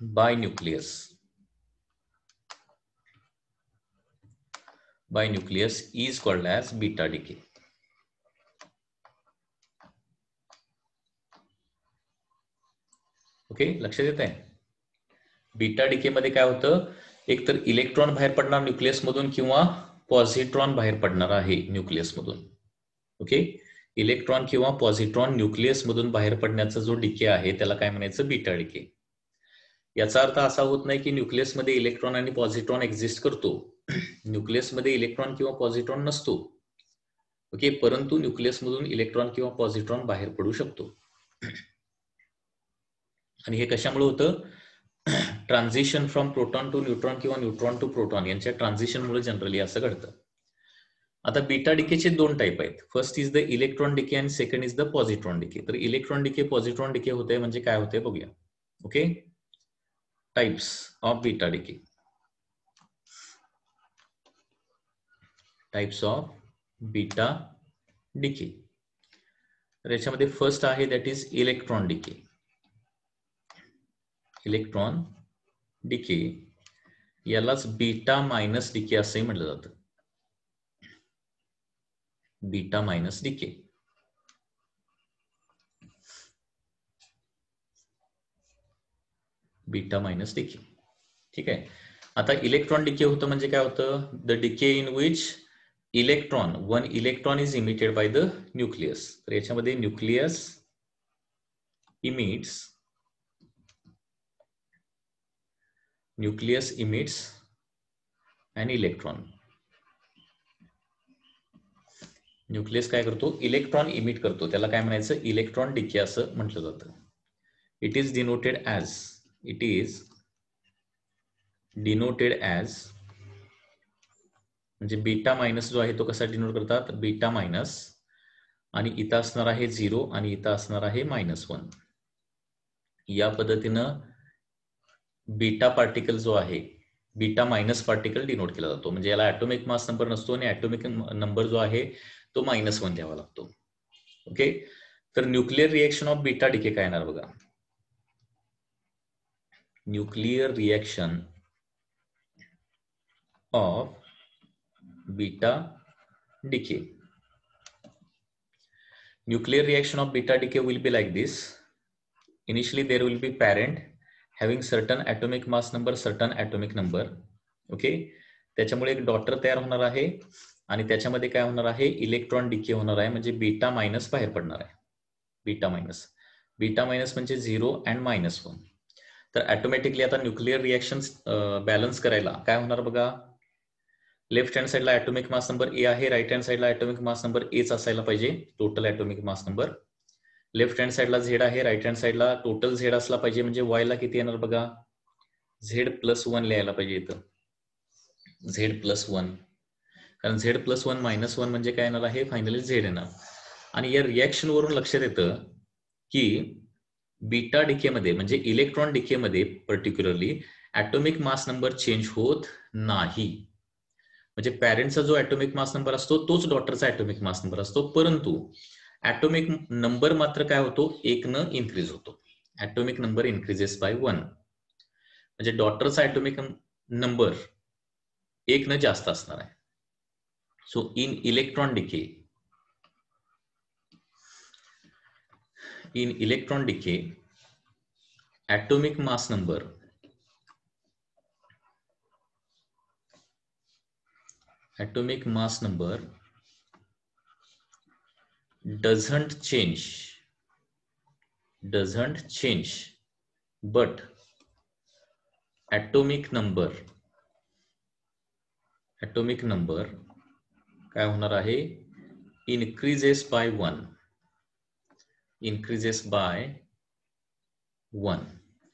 by nucleus is called as beta decay okay लक्षात येत आहे beta decay मध्ये काय होतं एक तर electron बाहेर पडणार न्यूक्लियस मधून किंवा पॉझिट्रॉन बाहेर पडणार आहे न्यूक्लियस मधून ओके इलेक्ट्रॉन किंवा पॉझिट्रॉन न्यूक्लियस मधून बाहेर पडण्याचा जो डिके आहे त्याला काय म्हणायचं बीटा डिके याचा अर्थ असा होत नाही की न्यूक्लियस मध्ये इलेक्ट्रॉन आणि पॉझिट्रॉन एक्झिस्ट करतो न्यूक्लियस मध्ये इलेक्ट्रॉन किंवा पॉझिट्रॉन नसतो ओके परंतु न्यूक्लियस मधून इलेक्ट्रॉन किंवा पॉझिट्रॉन बाहेर पडू शकतो आणि हे कशामुळे होतं transition from proton to neutron किंवा न्यूट्रॉन टू प्रोटॉन यांच्या ट्रान्झिशनमुळे जनरली असं घडतं आता बीटा डिकेचे दोन टाईप आहेत first is the electron decay आणि second is the positron decay तर इलेक्ट्रॉन डिके पॉझिट्रॉन डिके होते म्हणजे काय होते बघूया okay types of beta decay types of beta decay. तर याच्यामध्ये फर्स्ट आहे that is electron decay. Electron decay यालाच बीटा मायनस डिके असंही म्हटलं जातं. Beta minus decay. Beta minus decay. ठीक आहे. आता इलेक्ट्रॉन डिके होतं म्हणजे काय होतं? The decay in which electron, one electron is emitted by the nucleus. तर याच्यामध्ये nucleus emits an electron. Nucleus काय करतो? इलेक्ट्रॉन इमिट करतो. त्याला काय म्हणायचं? इलेक्ट्रॉन डिके असं म्हटलं जातं. इट इज डिनोटेड ॲज म्हणजे बीटा मायनस जो आहे तो कसा डिनोट करतात? बीटा मायनस, आणि इथं असणार आहे 0 आणि इथं असणार आहे -1. या पद्धतीनं बीटा पार्टिकल जो आहे, बीटा मायनस पार्टिकल डिनोट केला जातो. म्हणजे याला ॲटॉमिक मास नंबर नसतो आणि ॲटॉमिक नंबर जो आहे तो -1 द्यावा लागतो. ओके. तर nuclear reaction of beta decay काय येणार बघा? Nuclear reaction of beta decay. Nuclear reaction of beta decay will be like this. Initially there will be parent having certain atomic mass number, certain atomic number. Okay. त्याच्यामुळे एक daughter तयार होणार आहे आणि त्याच्यामध्ये काय होणार आहे? इलेक्ट्रॉन डिके होणार आहे. म्हणजे बीटा मायनस बाहेर पडणार आहे. बीटा मायनस म्हणजे 0 and -1. तर ऑटोमॅटिकली आता न्यूक्लिअर रिएक्शन बॅलन्स करायला काय होणार बघा? लेफ्ट हँड साइडला ॲटॉमिक मास नंबर ए आहे, राईट हँड साइडला ॲटॉमिक मास नंबर एच असायला पाहिजे, total atomic mass number. Left hand साइडला झेड आहे, राईट हँड साइडला टोटल झेड असला पाहिजे. म्हणजे वायला किती येणार बघा? Z+1 लिहायला पाहिजे इथं. Z+1, कारण Z+1 -1 म्हणजे काय येणार आहे? फायनली झेड येणार. आणि या रिएक्शन वरून लक्षात येतं की बीटा डिके मध्ये म्हणजे इलेक्ट्रॉन डिके मध्ये particularly atomic mass number change होत नाही. म्हणजे पॅरेंटचा जो ॲटॉमिक मास नंबर असतो तोच डॉटरचा ॲटॉमिक मास नंबर असतो, परंतु ॲटॉमिक नंबर मात्र काय होतो? 1 न इन्क्रीज होतो. Atomic number increases by 1. म्हणजे डॉटरचा ॲटॉमिक नंबर 1 न जास्त असणार आहे. So in electron decay atomic mass number doesn't change, but atomic number काय होणार आहे? increases by 1.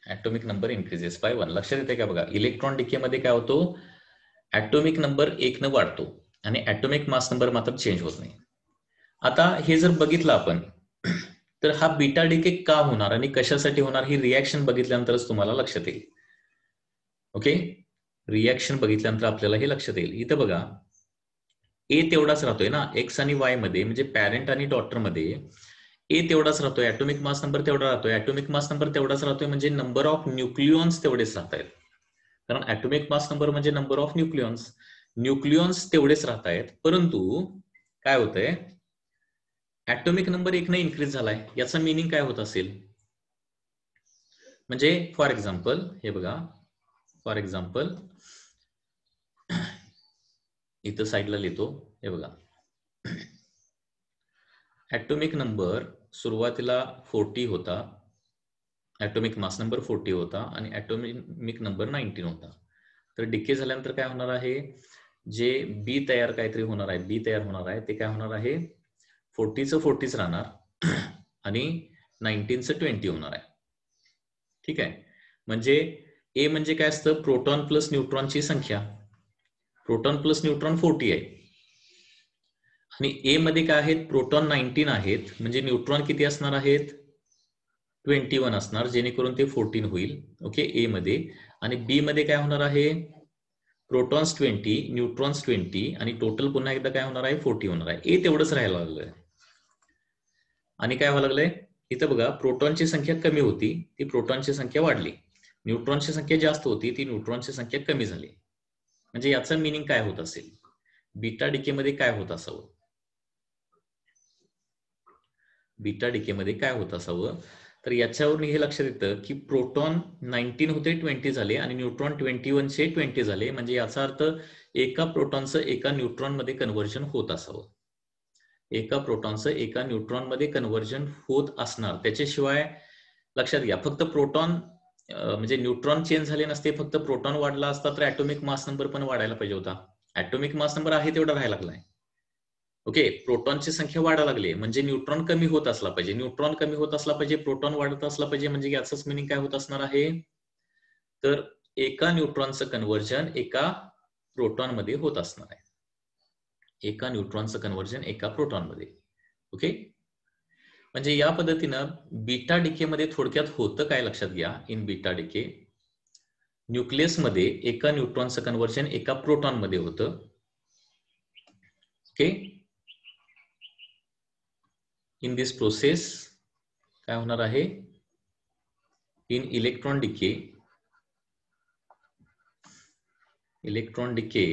Atomic number increases by 1. लक्षात येते का बघा? इलेक्ट्रॉन डिके मध्ये काय होतो? ॲटॉमिक नंबर 1 न वाढतो आणि ॲटॉमिक मास नंबर मात्र चेंज होत नाही. आता हे जर बघितलं आपण तर हा बीटा डिके का होणार आणि कशासाठी होणार ही रिएक्शन बघितल्यानंतरच तुम्हाला लक्षात येईल. ओके. रिएक्शन बघितल्यानंतर आपल्याला हे लक्षात येईल. इथं बघा ए तेवढाच राहतोय ना, एक्स आणि वाय मध्ये, म्हणजे पॅरेंट आणि डॉटर मध्ये ए तेवढाच राहतोय, ॲटॉमिक मास नंबर तेवढा राहतोय. ॲटॉमिक मास नंबर तेवढाच राहतोय म्हणजे नंबर ऑफ न्यूक्लियॉन्स तेवढेच राहत आहेत. कारण ॲटॉमिक मास नंबर म्हणजे नंबर ऑफ न्यूक्लियॉन्स तेवढेच राहत आहेत. परंतु काय होतंय? ॲटॉमिक नंबर 1 ने इन्क्रीज झालाय. याचा मिनिंग काय होत असेल? म्हणजे फॉर एक्झाम्पल हे बघा, फॉर एक्झाम्पल इथं साईडला लिहितो. हे बघा, ॲटॉमिक नंबर सुरुवातीला 40 होता, ॲटॉमिक मास नंबर 40 होता आणि ॲटॉमिक नंबर 19 होता. तर डिके झाल्यानंतर काय होणार आहे? जे बी तयार काहीतरी होणार आहे, बी तयार होणार आहे, ते काय होणार आहे? 40चं 40च राहणार आणि 19चं 20 होणार आहे. ठीक आहे. म्हणजे ए म्हणजे काय असतं? प्रोटॉन प्लस न्यूट्रॉनची संख्या. प्रोटॉन प्लस न्यूट्रॉन 40 आहे आणि ए मध्ये काय आहेत? प्रोटॉन 19 आहेत, म्हणजे न्यूट्रॉन किती असणार आहेत? 21 असणार, जेणेकरून ते 14 होईल. ओके, ए मध्ये. आणि बी मध्ये काय होणार आहे? प्रोटॉन्स 20, न्यूट्रॉन्स 20 आणि टोटल पुन्हा एकदा काय होणार आहे 40 होणार आहे. ए तेवढंच राहायला लागलंय. आणि काय व्हायला लागलंय इथं बघा, प्रोटॉनची संख्या कमी होती, ती प्रोटॉनची संख्या वाढली. न्यूट्रॉनची संख्या जास्त होती, ती न्यूट्रॉनची संख्या कमी झाली. म्हणजे याचं मिनिंग काय होत असेल, बीटा डिके मध्ये काय होत असावं, बीटा डिके मध्ये काय होत असावं. तर याच्यावरून हे लक्षात येतं की प्रोटॉन 19 होते 20 झाले आणि न्यूट्रॉन 21 चे 20 झाले. म्हणजे याचा अर्थ एका प्रोटॉनचं एका न्यूट्रॉन मध्ये कन्व्हर्जन होत असावं, एका प्रोटॉनचं एका न्यूट्रॉन मध्ये कन्व्हर्जन होत असणार. त्याच्याशिवाय लक्षात घ्या, फक्त प्रोटॉन म्हणजे न्यूट्रॉन चेंज झाले नसते, फक्त प्रोटॉन वाढला असता तर ऍटोमिक मास नंबर पण वाढायला पाहिजे होता. ऍटोमिक मास नंबर आहे तेवढा राहायला लागलाय. ओके, प्रोटॉनची संख्या वाढायला लागली म्हणजे न्यूट्रॉन कमी होत असला पाहिजे, न्यूट्रॉन कमी होत असला पाहिजे, प्रोटॉन वाढत असला पाहिजे. म्हणजे याचंच मिनिंग काय होत असणार आहे, तर एका न्यूट्रॉनचं कन्व्हर्जन एका प्रोटॉन मध्ये होत असणार आहे, एका न्यूट्रॉनचं कन्व्हर्जन एका प्रोटॉन मध्ये. ओके, म्हणजे या पद्धतीनं बीटा डिके मध्ये थोडक्यात होतं काय लक्षात घ्या. इन बीटा डिके न्यूक्लियस मध्ये एका न्यूट्रॉनचं कन्व्हर्जन एका प्रोटॉन मध्ये होतं. ओके, इन दिस प्रोसेस काय होणार आहे, in electron decay, electron decay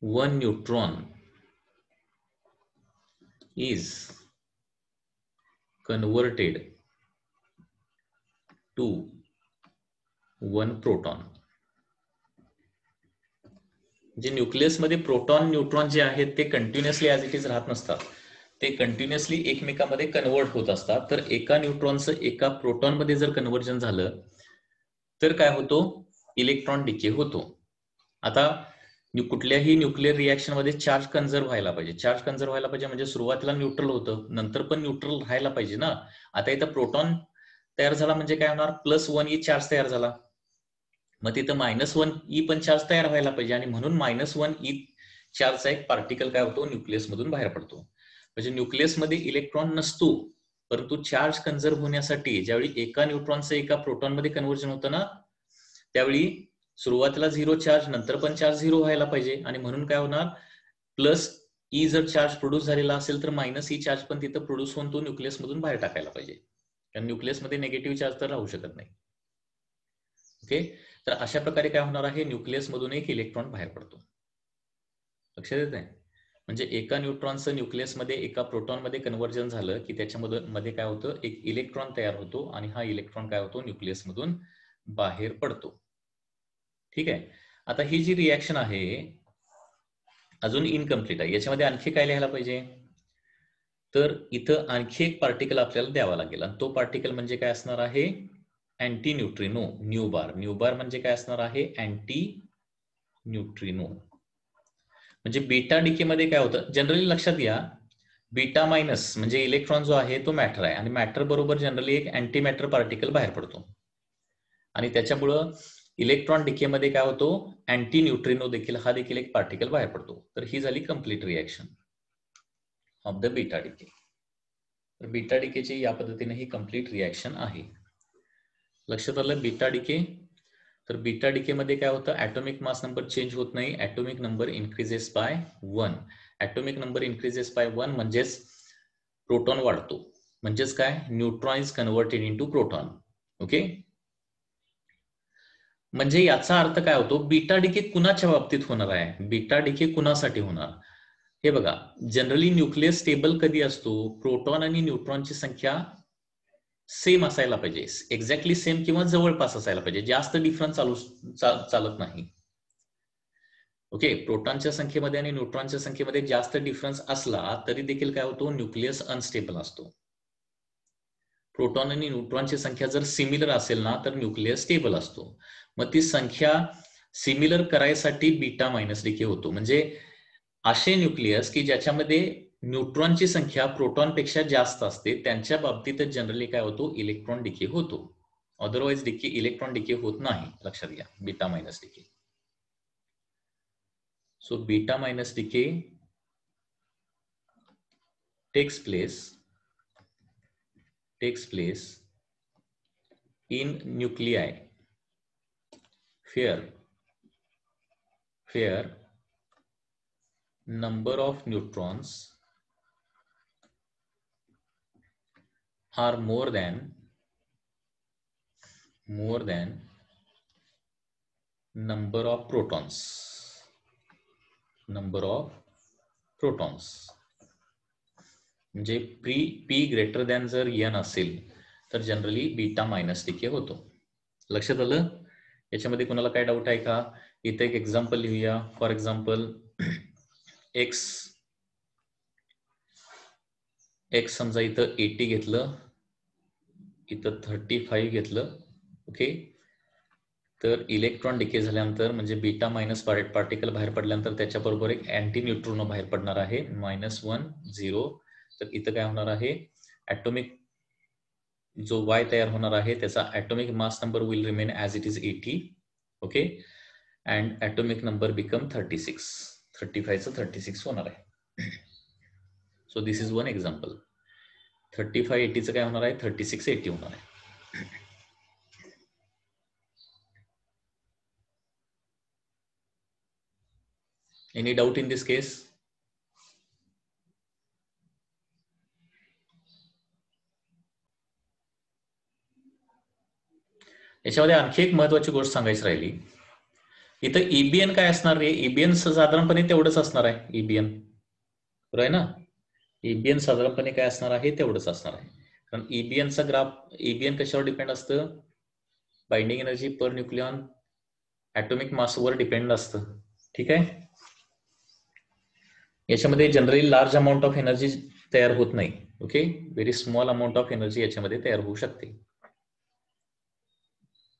one neutron is converted to one proton. जे न्यूक्लियस मध्ये प्रोटॉन न्यूट्रॉन जे आहेत ते कंटिन्युअसली ऍज इट इज राहत नसतात, ते कंटिन्युअसली एकमेकांमध्ये कन्वर्ट होत असतात. तर एका न्यूट्रॉनचं एका प्रोटॉन मध्ये जर कन्व्हर्जन झालं तर काय होतो, इलेक्ट्रॉन डिके होतो. आता कुठल्याही न्यूक्लिअर रिएक्शन मध्ये चार्ज कन्झर्व व्हायला पाहिजे, चार्ज कन्झर्व व्हायला पाहिजे म्हणजे सुरुवातीला न्यूट्रल होतं, नंतर पण न्यूट्रल राहायला पाहिजे ना. आता इथं प्रोटॉन तयार झाला म्हणजे काय होणार, +1e चार्ज तयार झाला, मग तिथं -1e पण चार्ज तयार व्हायला पाहिजे आणि म्हणून -1e चार्जचा एक पार्टिकल काय होतो, न्यूक्लियस मधून बाहेर पडतो. म्हणजे न्यूक्लियस मध्ये इलेक्ट्रॉन नसतो, परंतु चार्ज कन्झर्व होण्यासाठी ज्यावेळी एका न्यूट्रॉनचं एका प्रोटॉन मध्ये कन्व्हर्जन होतं ना, त्यावेळी सुरुवातीला 0 चार्ज, नंतर पण चार्ज 0 व्हायला पाहिजे आणि म्हणून काय होणार, +e जर चार्ज प्रोड्यूस झालेला असेल तर -e चार्ज पण तिथं प्रोड्यूस होऊन तो न्यूक्लियस मधून बाहेर टाकायला पाहिजे, कारण न्यूक्लियस मध्ये निगेटिव्ह चार्ज तर राहू शकत नाही. ओके, तर अशा प्रकारे काय होणार आहे, न्यूक्लियस मधून एक इलेक्ट्रॉन बाहेर पडतो. लक्षात येत आहे, म्हणजे एका न्यूट्रॉनचं न्यूक्लियस मध्ये एका प्रोटॉन मध्ये कन्व्हर्जन झालं की त्याच्यामध्ये काय होतं, एक इलेक्ट्रॉन तयार होतो आणि हा इलेक्ट्रॉन काय होतो, न्यूक्लियस मधून बाहेर पडतो. ठीक आहे, आता ही जी रिएक्शन आहे अजून इनकम्प्लीट आहे, याच्यामध्ये आणखी काय लिहायला पाहिजे, तर इथं आणखी एक पार्टिकल आपल्याला द्यावा लागेल आणि तो पार्टिकल म्हणजे काय असणार आहे, अँटी न्यूट्रिनो, न्यू बार. न्यू बार म्हणजे काय असणार आहे, अँटी न्यूट्रिनो. म्हणजे बीटा डिके मध्ये काय होतं, जनरली लक्षात घ्या, बीटा मायनस म्हणजे इलेक्ट्रॉन जो आहे तो मॅटर आहे आणि मॅटर बरोबर जनरली एक अँटी मॅटर पार्टिकल बाहेर पडतो आणि त्याच्यामुळं इलेक्ट्रॉन डिके मध्ये काय होतो, अँटी न्यूट्रिनो देखील हा देखील एक पार्टिकल बाहेर पडतो. तर ही झाली complete reaction of the beta decay. तर बीटा डिकेची या पद्धतीने ही कंप्लीट रिएक्शन आहे. लक्षात आलं बीटा डिके. तर बीटा डिके मध्ये काय होतं, ऍटॉमिक मास नंबर चेंज होत नाही, atomic number increases by 1. Atomic number increases by 1 म्हणजेच प्रोटॉन वाढतो, म्हणजेच काय, neutron is converted into proton. Okay, म्हणजे याचा अर्थ काय होतो, बीटा डिके कुणाच्या बाबतीत होणार आहे, बीटा डिके कुणासाठी होणार, हे बघा, जनरली न्यूक्लियस स्टेबल कधी असतो, प्रोटॉन आणि न्यूट्रॉनची संख्या सेम असायला पाहिजे, एक्झॅक्टली सेम किंवा जवळपास असायला पाहिजे, जास्त डिफरन्स चालत नाही. ओके, प्रोटॉनच्या संख्येमध्ये आणि न्यूट्रॉनच्या संख्येमध्ये जास्त डिफरन्स असला तरी देखील काय होतो, न्यूक्लियस अनस्टेबल असतो. प्रोटॉन आणि न्यूट्रॉनची संख्या जर सिमिलर असेल ना तर न्यूक्लियस स्टेबल असतो. मग ती संख्या सिमिलर करायसाठी बीटा मायनस डिके होतो. म्हणजे असे न्यूक्लियस की ज्याच्यामध्ये न्यूट्रॉनची संख्या प्रोटॉन पेक्षा जास्त असते त्यांच्या बाबतीतच जनरली काय होतो, इलेक्ट्रॉन डिके होतो. अदरवाइज डिके इलेक्ट्रॉन डिके होत नाही, लक्षात घ्या, beta minus decay. So beta minus decay takes place in nuclei where number of neutrons are more than number of protons. म्हणजे पी ग्रेटर दॅन जर N असेल तर generally beta minus decay होतो. लक्षात आलं? याच्यामध्ये कोणाला काय डाऊट आहे का? इथं एक एक्झाम्पल लिहूया. फॉर एक्झाम्पल एक्स समजा इथं 80 घेतलं, इथं 35 घेतलं. ओके, तर इलेक्ट्रॉन डिके झाल्यानंतर म्हणजे बीटा मायनस पार्टिकल बाहेर पडल्यानंतर त्याच्याबरोबर एक अँटी न्यूट्रॉन बाहेर पडणार आहे, -1 0. तर इथं काय होणार आहे? ॲटॉमिक जो वाय तयार होणार आहे त्याचा atomic mass number will remain as it is 80. Okay, and atomic number become 36. 35चं 36 होणार आहे. So this is one example. 35 80चं काय होणार आहे? 36 80 होणार आहे. Any doubt in this case? याच्यामध्ये आणखी एक महत्वाची गोष्ट सांगायची राहिली. इथं ईबीएन काय असणार रे? ईबीएन साधारणपणे तेवढंच असणार आहे. ईबीएन बरोबर आहे ना? ईबीएन साधारणपणे काय असणार आहे? तेवढंच असणार आहे. कारण ईबीएनचा ग्राफ, ईबीएन कशावर डिपेंड असतं? बाइंडिंग एनर्जी पर न्यूक्लियॉन ॲटॉमिक मासवर डिपेंड असतं. ठीक आहे? याच्यामध्ये generally large amount of energy तयार होत नाही. Okay, very small amount of energy याच्यामध्ये तयार होऊ शकते.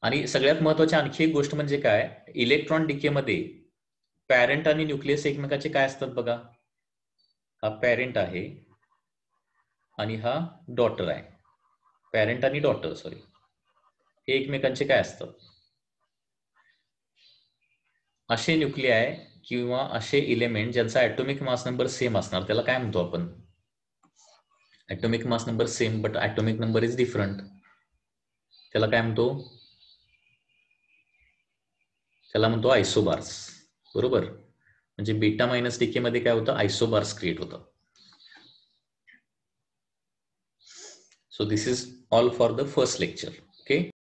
आणि सगळ्यात महत्वाची आणखी एक गोष्ट म्हणजे काय? इलेक्ट्रॉन डिकेमध्ये पॅरेंट आणि न्यूक्लियस एकमेकाचे काय असतात बघा. हा पॅरेंट आहे आणि हा डॉटर आहे. पॅरेंट आणि डॉटर हे एकमेकांचे काय असतात? असे न्यूक्लिआय किंवा असे इलेमेंट ज्यांचा ॲटॉमिक मास नंबर सेम असणार त्याला काय म्हणतो आपण? Atomic mass number same but atomic number is different. त्याला काय म्हणतो? त्याला म्हणतो आयसोबार्स. बरोबर, म्हणजे बीटा मायनस डिके मध्ये काय होतं? आयसोबार्स क्रिएट होतं. So this is all for the first lecture. Okay.